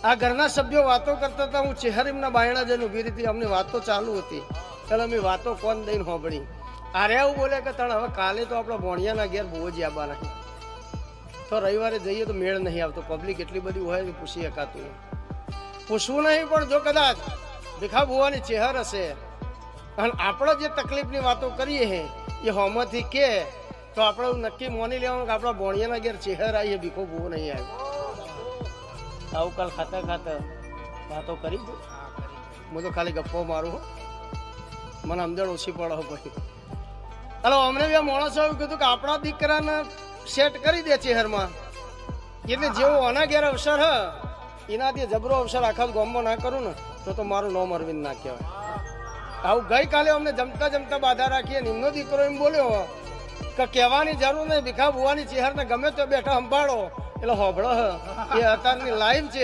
આ ઘરના સભ્યો વાતો કરતા હતા, હું ચેહર એમના બાયણા જઈને ઊભી હતી, અમને વાતો ચાલુ હતી. ચાલો અમે વાતો કોણ દઈને સાંભળી. આરે એવું બોલે કે તણ હવે કાલે તો આપણા ભોણિયાના ઘેર બહુ જ આબા નહીં, તો રવિવારે જઈએ તો મેળ નહીં આવતો, પબ્લિક એટલી બધી હોય કે પૂછી શકાતું નહીં. પૂછવું નહીં, પણ જો કદાચ ભીખા ભુવાની ચેહર હશે અને આપણે જે તકલીફની વાતો કરીએ હે એ હોમાંથી કે તો આપણે નક્કી માની લેવાનું કે આપણા ભોણિયાના ઘેર ચેહર આવી, ભીખો ભૂવો નહીં આવ્યો. આવું કાલ ખાતા ખાતા વાતો કરી દો. હું તો ખાલી ગપ્પો મારું, મને સમજણ ઓછી પડે પછી. હાલો, અમને બે માણસો એવું કીધું કે આપણા દીકરાને સેટ કરી દે ચેહરમાં, એટલે જેવો આના ઘેર અવસર હ એનાથી જબરો અવસર આખા ગામમાં ના કરું ને તો મારું નામ અરવિંદ ના કહેવાય. આવું ગઈકાલે અમને જમતા જમતા બાધા રાખીએ, નિમનો દીકરો એમ બોલ્યો કે કહેવાની જરૂર નહીં, ભીખા ભુવાની ચેહરને ગમે તો બેઠા સંભાળો, એટલે હોભળો એ અત્યારની લાઈવ છે.